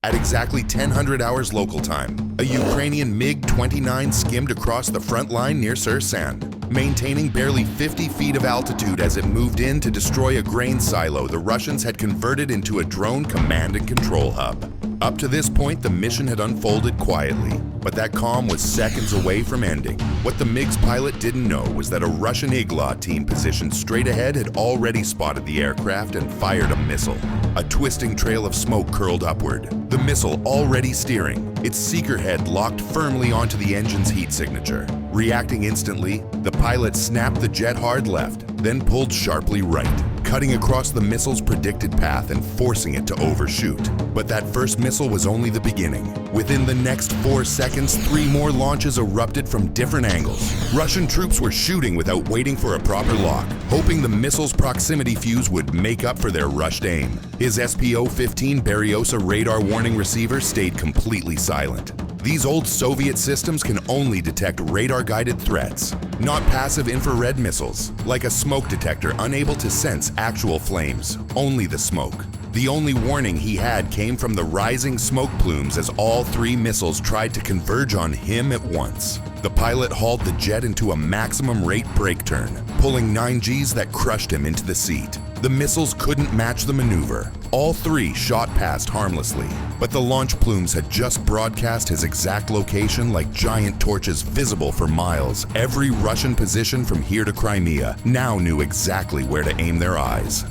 At exactly 1000 hours local time, a Ukrainian MiG-29 skimmed across the front line near Sursand, maintaining barely 50 feet of altitude as it moved in to destroy a grain silo the Russians had converted into a drone command and control hub. Up to this point, the mission had unfolded quietly, but that calm was seconds away from ending. What the MiG's pilot didn't know was that a Russian Igla team positioned straight ahead had already spotted the aircraft and fired a missile. A twisting trail of smoke curled upward, the missile already steering, its seeker head locked firmly onto the engine's heat signature. Reacting instantly, the pilot snapped the jet hard left, then pulled sharply right, cutting across the missile's predicted path and forcing it to overshoot. But that first missile was only the beginning. Within the next 4 seconds, 3 more launches erupted from different angles. Russian troops were shooting without waiting for a proper lock, hoping the missile's proximity fuse would make up for their rushed aim. His SPO-15 Beriosa radar warning receiver stayed completely silent. These old Soviet systems can only detect radar-guided threats, not passive infrared missiles, like a smoke detector unable to sense actual flames, only the smoke. The only warning he had came from the rising smoke plumes as all 3 missiles tried to converge on him at once. The pilot hauled the jet into a maximum rate brake turn, pulling 9 Gs that crushed him into the seat. The missiles couldn't match the maneuver. All 3 shot past harmlessly, but the launch plumes had just broadcast his exact location like giant torches visible for miles. Every Russian position from here to Crimea now knew exactly where to aim their eyes.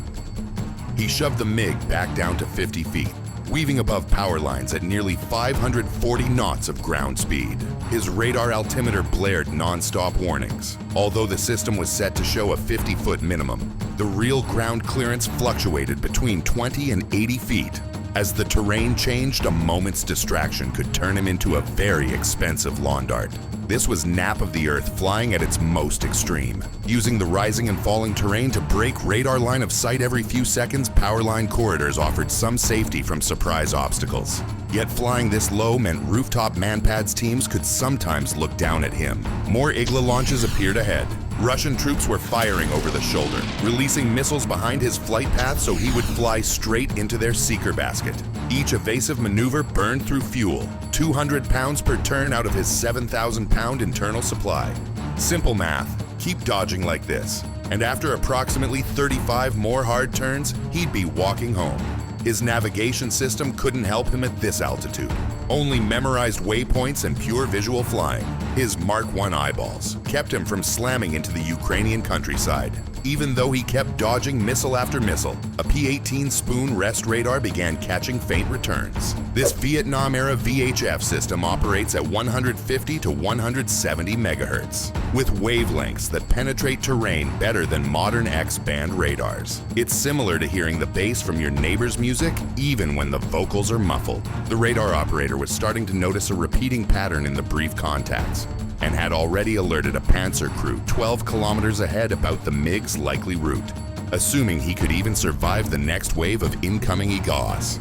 He shoved the MiG back down to 50 feet, weaving above power lines at nearly 540 knots of ground speed. His radar altimeter blared nonstop warnings. Although the system was set to show a 50-foot minimum, the real ground clearance fluctuated between 20 and 80 feet. As the terrain changed, a moment's distraction could turn him into a very expensive lawn dart. This was nap of the earth flying at its most extreme. Using the rising and falling terrain to break radar line of sight every few seconds, power line corridors offered some safety from surprise obstacles. Yet flying this low meant rooftop MANPADS teams could sometimes look down at him. More Igla launches appeared ahead. Russian troops were firing over the shoulder, releasing missiles behind his flight path so he would fly straight into their seeker basket. Each evasive maneuver burned through fuel, 200 pounds per turn out of his 7,000-pound internal supply. Simple math, keep dodging like this, and after approximately 35 more hard turns, he'd be walking home. His navigation system couldn't help him at this altitude. Only memorized waypoints and pure visual flying. His Mark I eyeballs kept him from slamming into the Ukrainian countryside. Even though he kept dodging missile after missile, a P-18 Spoon rest radar began catching faint returns. This Vietnam-era VHF system operates at 150 to 170 megahertz, with wavelengths that penetrate terrain better than modern X-band radars. It's similar to hearing the bass from your neighbor's music, even when the vocals are muffled. The radar operator was starting to notice a repeating pattern in the brief contacts, and had already alerted a Pantsir crew 12 kilometers ahead about the MiG's likely route, assuming he could even survive the next wave of incoming Iglas.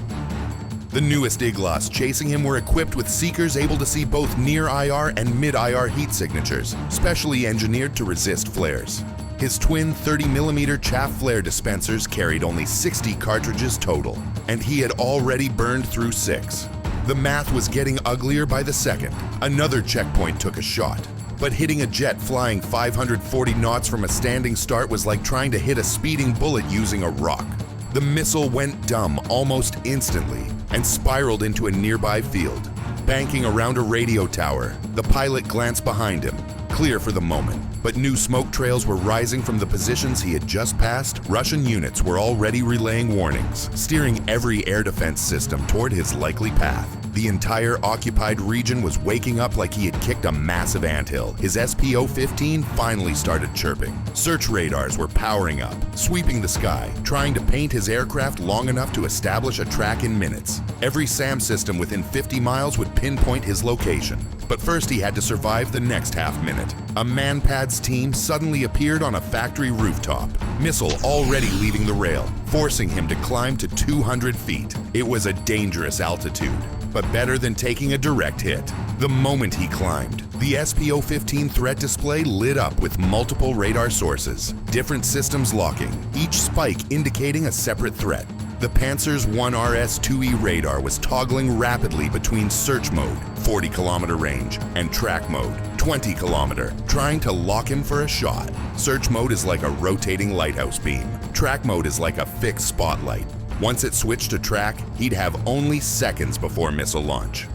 The newest Iglas chasing him were equipped with seekers able to see both near-IR and mid-IR heat signatures, specially engineered to resist flares. His twin 30mm chaff flare dispensers carried only 60 cartridges total, and he had already burned through 6. The math was getting uglier by the second. Another checkpoint took a shot, but hitting a jet flying 540 knots from a standing start was like trying to hit a speeding bullet using a rock. The missile went dumb almost instantly and spiraled into a nearby field. Banking around a radio tower, the pilot glanced behind him, clear for the moment. But new smoke trails were rising from the positions he had just passed. Russian units were already relaying warnings, steering every air defense system toward his likely path. The entire occupied region was waking up like he had kicked a massive anthill. His SPO-15 finally started chirping. Search radars were powering up, sweeping the sky, trying to paint his aircraft long enough to establish a track in minutes. Every SAM system within 50 miles would pinpoint his location. But first he had to survive the next half minute. A MANPADS team suddenly appeared on a factory rooftop, missile already leaving the rail, forcing him to climb to 200 feet. It was a dangerous altitude, but better than taking a direct hit. The moment he climbed, the SPO-15 threat display lit up with multiple radar sources, different systems locking, each spike indicating a separate threat. The Pantsir's 1RS-2E radar was toggling rapidly between search mode, 40-kilometer range, and track mode, 20-kilometer, trying to lock him for a shot. Search mode is like a rotating lighthouse beam. Track mode is like a fixed spotlight. Once it switched to track, he'd have only seconds before missile launch.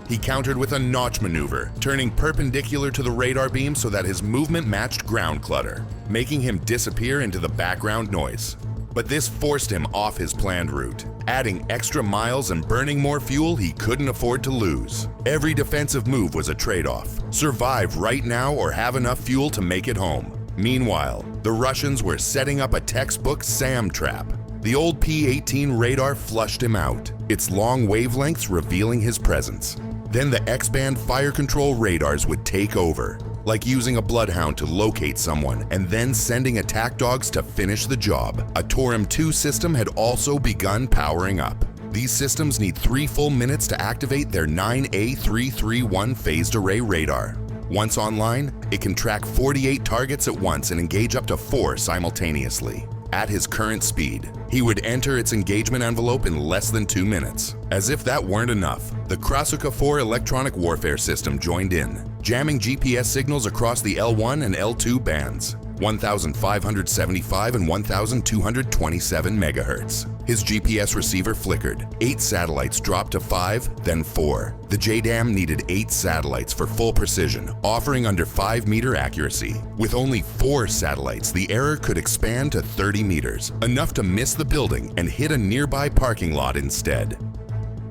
He countered with a notch maneuver, turning perpendicular to the radar beam so that his movement matched ground clutter, making him disappear into the background noise. But this forced him off his planned route, adding extra miles and burning more fuel he couldn't afford to lose. Every defensive move was a trade-off. Survive right now or have enough fuel to make it home. Meanwhile, the Russians were setting up a textbook SAM trap. The old P-18 radar flushed him out, its long wavelengths revealing his presence. Then the X-band fire control radars would take over, like using a bloodhound to locate someone and then sending attack dogs to finish the job. A Torum 2 system had also begun powering up. These systems need 3 full minutes to activate their 9A331 phased array radar. Once online, it can track 48 targets at once and engage up to 4 simultaneously. At his current speed, he would enter its engagement envelope in less than 2 minutes. As if that weren't enough, the Krasuka 4 electronic warfare system joined in, jamming GPS signals across the L1 and L2 bands, 1,575 and 1,227 megahertz. His GPS receiver flickered. 8 satellites dropped to 5, then 4. The JDAM needed 8 satellites for full precision, offering under 5-meter accuracy. With only 4 satellites, the error could expand to 30 meters, enough to miss the building and hit a nearby parking lot instead.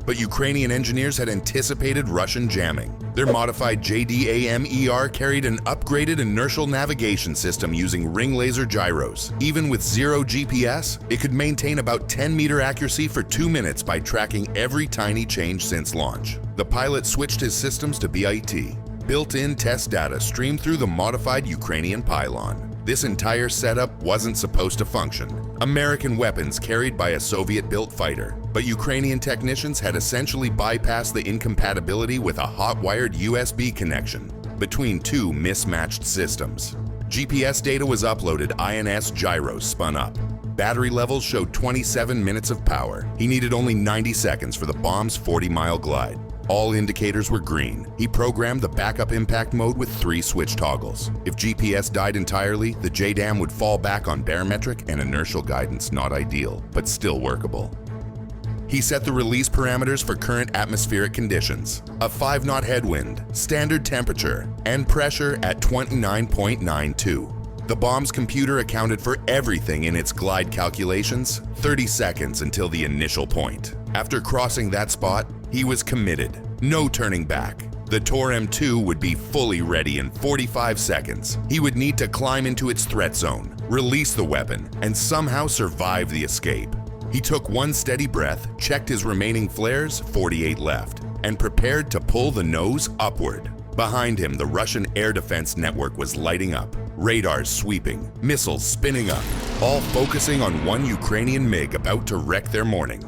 But Ukrainian engineers had anticipated Russian jamming. Their modified JDAM-ER carried an upgraded inertial navigation system using ring laser gyros. Even with 0 GPS, it could maintain about 10-meter accuracy for 2 minutes by tracking every tiny change since launch. The pilot switched his systems to BIT. Built-in test data streamed through the modified Ukrainian pylon. This entire setup wasn't supposed to function. American weapons carried by a Soviet-built fighter, but Ukrainian technicians had essentially bypassed the incompatibility with a hot-wired USB connection between 2 mismatched systems. GPS data was uploaded, INS gyros spun up. Battery levels showed 27 minutes of power. He needed only 90 seconds for the bomb's 40-mile glide. All indicators were green. He programmed the backup impact mode with 3 switch toggles. If GPS died entirely, the JDAM would fall back on barometric and inertial guidance, not ideal, but still workable. He set the release parameters for current atmospheric conditions, a 5-knot headwind, standard temperature, and pressure at 29.92. The bomb's computer accounted for everything in its glide calculations, 30 seconds until the initial point. After crossing that spot, he was committed. No turning back. The Torum 2 would be fully ready in 45 seconds. He would need to climb into its threat zone, release the weapon, and somehow survive the escape. He took one steady breath, checked his remaining flares, 48 left, and prepared to pull the nose upward. Behind him, the Russian air defense network was lighting up, radars sweeping, missiles spinning up, all focusing on one Ukrainian MiG about to wreck their morning.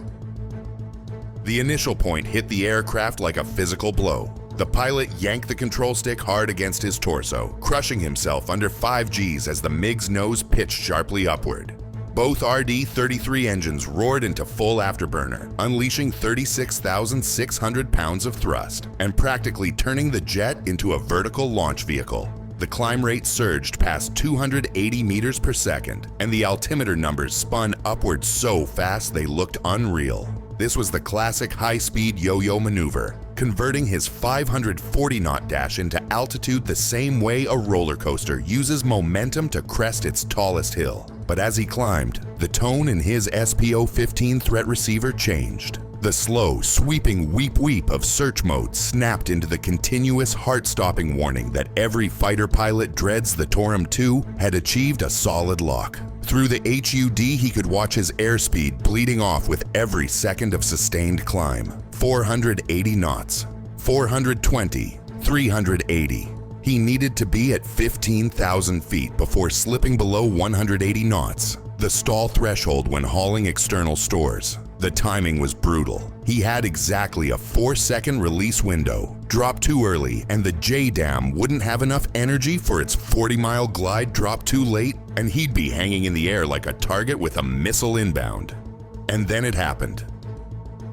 The initial point hit the aircraft like a physical blow. The pilot yanked the control stick hard against his torso, crushing himself under 5 Gs as the MiG's nose pitched sharply upward. Both RD-33 engines roared into full afterburner, unleashing 36,600 pounds of thrust and practically turning the jet into a vertical launch vehicle. The climb rate surged past 280 meters per second, and the altimeter numbers spun upward so fast they looked unreal. This was the classic high-speed yo-yo maneuver, converting his 540-knot dash into altitude the same way a roller coaster uses momentum to crest its tallest hill. But as he climbed, the tone in his SPO-15 threat receiver changed. The slow, sweeping weep-weep of search mode snapped into the continuous heart-stopping warning that every fighter pilot dreads the Torum 2 had achieved a solid lock. Through the HUD, he could watch his airspeed bleeding off with every second of sustained climb. 480 knots, 420, 380. He needed to be at 15,000 feet before slipping below 180 knots, the stall threshold when hauling external stores. The timing was brutal. He had exactly a 4-second release window. Drop too early, and the JDAM wouldn't have enough energy for its 40-mile glide. Drop too late, and he'd be hanging in the air like a target with a missile inbound. And then it happened.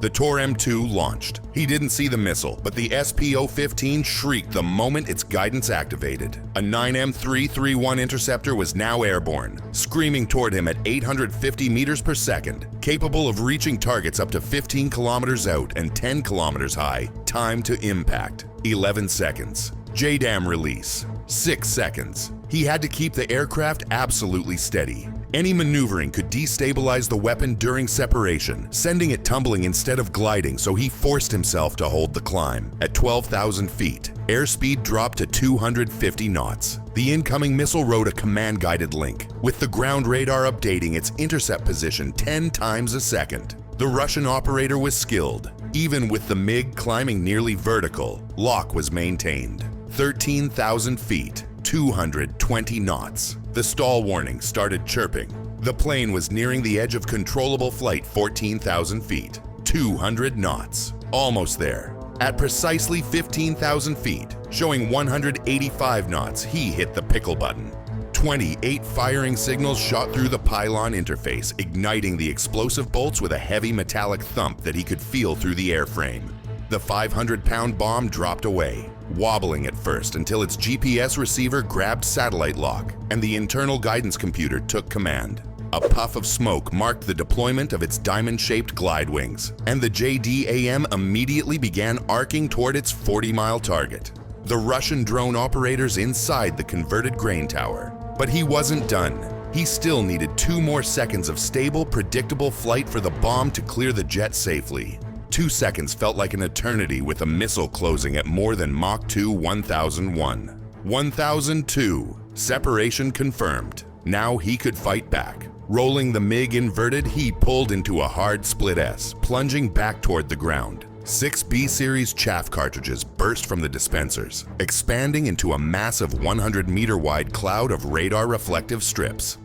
The Tor M2 launched. He didn't see the missile, but the SP-015 shrieked the moment its guidance activated. A 9M331 interceptor was now airborne, screaming toward him at 850 meters per second, capable of reaching targets up to 15 kilometers out and 10 kilometers high. Time to impact, 11 seconds. JDAM release, 6 seconds. He had to keep the aircraft absolutely steady. Any maneuvering could destabilize the weapon during separation, sending it tumbling instead of gliding, so he forced himself to hold the climb. At 12,000 feet, airspeed dropped to 250 knots. The incoming missile rode a command-guided link, with the ground radar updating its intercept position 10 times a second. The Russian operator was skilled. Even with the MiG climbing nearly vertical, lock was maintained. 13,000 feet, 220 knots. The stall warning started chirping. The plane was nearing the edge of controllable flight 14,000 feet, 200 knots. Almost there. At precisely 15,000 feet, showing 185 knots, he hit the pickle button. 28 firing signals shot through the pylon interface, igniting the explosive bolts with a heavy metallic thump that he could feel through the airframe. The 500-pound bomb dropped away, wobbling at first until its GPS receiver grabbed satellite lock and the internal guidance computer took command. A puff of smoke marked the deployment of its diamond-shaped glide wings, and the JDAM immediately began arcing toward its 40-mile target. The Russian drone operators inside the converted grain tower. But he wasn't done. He still needed 2 more seconds of stable, predictable flight for the bomb to clear the jet safely. 2 seconds felt like an eternity with a missile closing at more than Mach 2 1001. 1002. Separation confirmed. Now he could fight back. Rolling the MiG inverted, he pulled into a hard split S, plunging back toward the ground. 6 B-series chaff cartridges burst from the dispensers, expanding into a massive 100-meter-wide cloud of radar reflective strips.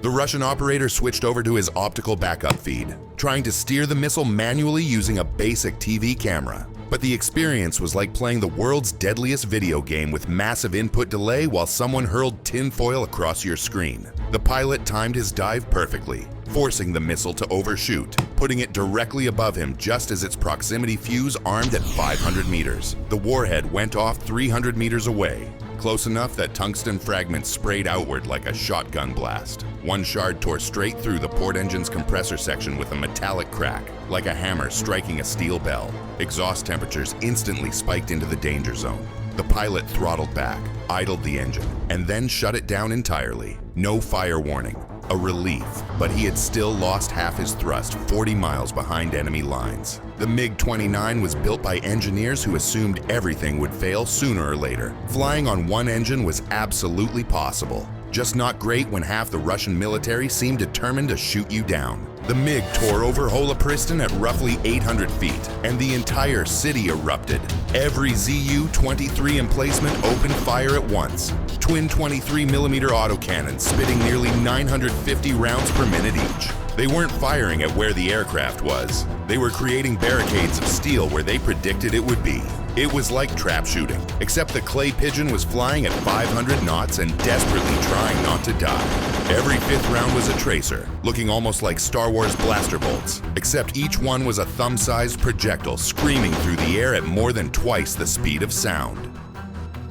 The Russian operator switched over to his optical backup feed, trying to steer the missile manually using a basic TV camera. But the experience was like playing the world's deadliest video game with massive input delay while someone hurled tinfoil across your screen. The pilot timed his dive perfectly, forcing the missile to overshoot, putting it directly above him just as its proximity fuse armed at 500 meters. The warhead went off 300 meters away, close enough that tungsten fragments sprayed outward like a shotgun blast. One shard tore straight through the port engine's compressor section with a metallic crack, like a hammer striking a steel bell. Exhaust temperatures instantly spiked into the danger zone. The pilot throttled back, idled the engine, and then shut it down entirely. No fire warning. A relief, but he had still lost half his thrust 40 miles behind enemy lines. The MiG-29 was built by engineers who assumed everything would fail sooner or later. Flying on one engine was absolutely possible, just not great when half the Russian military seemed determined to shoot you down. The MiG tore over Holopristan at roughly 800 feet, and the entire city erupted. Every ZU-23 emplacement opened fire at once. Twin 23mm autocannons spitting nearly 950 rounds per minute each. They weren't firing at where the aircraft was. They were creating barricades of steel where they predicted it would be. It was like trap shooting, except the clay pigeon was flying at 500 knots and desperately trying not to die. Every 5th round was a tracer, looking almost like Star Wars blaster bolts, except each one was a thumb-sized projectile screaming through the air at more than twice the speed of sound.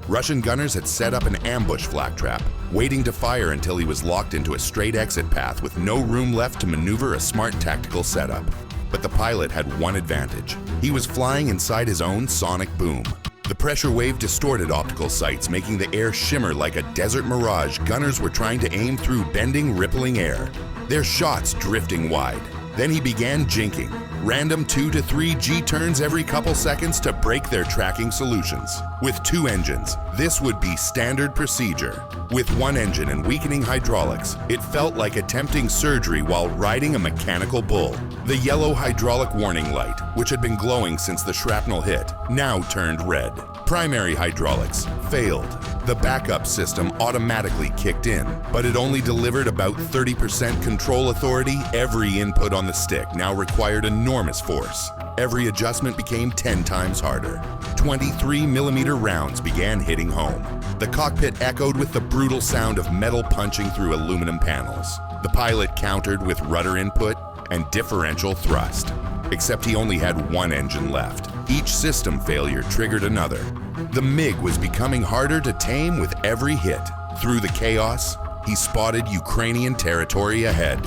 Russian gunners had set up an ambush flak trap, waiting to fire until he was locked into a straight exit path with no room left to maneuver a smart tactical setup. But the pilot had one advantage. He was flying inside his own sonic boom. The pressure wave distorted optical sights, making the air shimmer like a desert mirage gunners were trying to aim through bending, rippling air. Their shots drifting wide. Then he began jinking, random 2 to 3 G-turns every couple seconds to break their tracking solutions. With 2 engines, this would be standard procedure. With 1 engine and weakening hydraulics, it felt like attempting surgery while riding a mechanical bull. The yellow hydraulic warning light, which had been glowing since the shrapnel hit, now turned red. Primary hydraulics failed. The backup system automatically kicked in, but it only delivered about 30% control authority. Every input on the stick now required enormous force. Every adjustment became 10 times harder. 23mm rounds began hitting home. The cockpit echoed with the brutal sound of metal punching through aluminum panels. The pilot countered with rudder input, and differential thrust. Except he only had one engine left. Each system failure triggered another. The MiG was becoming harder to tame with every hit. Through the chaos, he spotted Ukrainian territory ahead,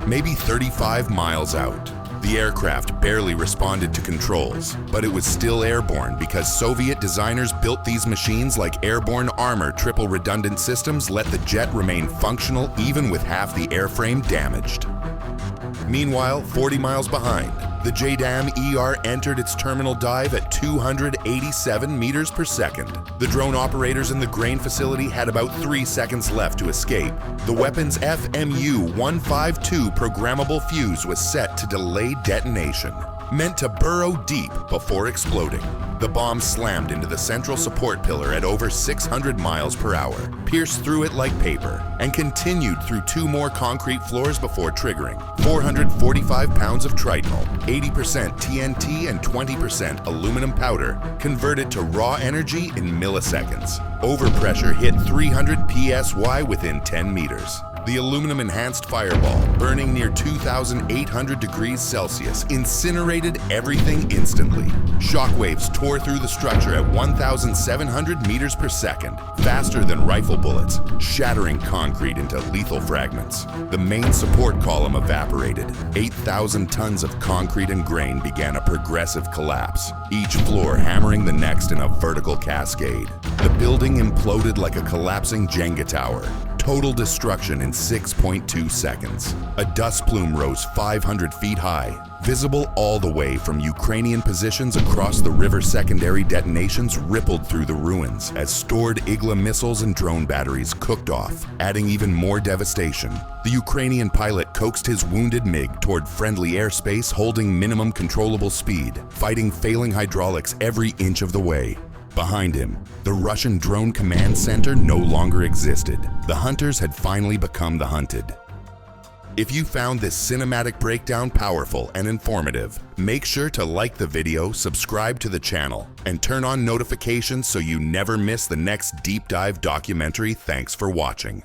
maybe 35 miles out. The aircraft barely responded to controls, but it was still airborne because Soviet designers built these machines like airborne armor. Triple redundant systems let the jet remain functional even with half the airframe damaged. Meanwhile, 40 miles behind, the JDAM-ER entered its terminal dive at 287 meters per second. The drone operators in the grain facility had about 3 seconds left to escape. The weapon's FMU-152 programmable fuse was set to delay detonation, meant to burrow deep before exploding. The bomb slammed into the central support pillar at over 600 miles per hour, pierced through it like paper, and continued through 2 more concrete floors before triggering. 445 pounds of trident, 80% TNT and 20% aluminum powder, converted to raw energy in milliseconds. Overpressure hit 300 PSY within 10 meters. The aluminum-enhanced fireball, burning near 2,800 degrees Celsius, incinerated everything instantly. Shockwaves tore through the structure at 1,700 meters per second, faster than rifle bullets, shattering concrete into lethal fragments. The main support column evaporated. 8,000 tons of concrete and grain began a progressive collapse, each floor hammering the next in a vertical cascade. The building imploded like a collapsing Jenga tower. Total destruction in 6.2 seconds. A dust plume rose 500 feet high, visible all the way from Ukrainian positions across the river. Secondary detonations rippled through the ruins as stored Igla missiles and drone batteries cooked off, adding even more devastation. The Ukrainian pilot coaxed his wounded MiG toward friendly airspace, holding minimum controllable speed, fighting failing hydraulics every inch of the way. Behind him, the Russian drone command center no longer existed. The hunters had finally become the hunted. If you found this cinematic breakdown powerful and informative, make sure to like the video, subscribe to the channel, and turn on notifications so you never miss the next deep dive documentary. Thanks for watching.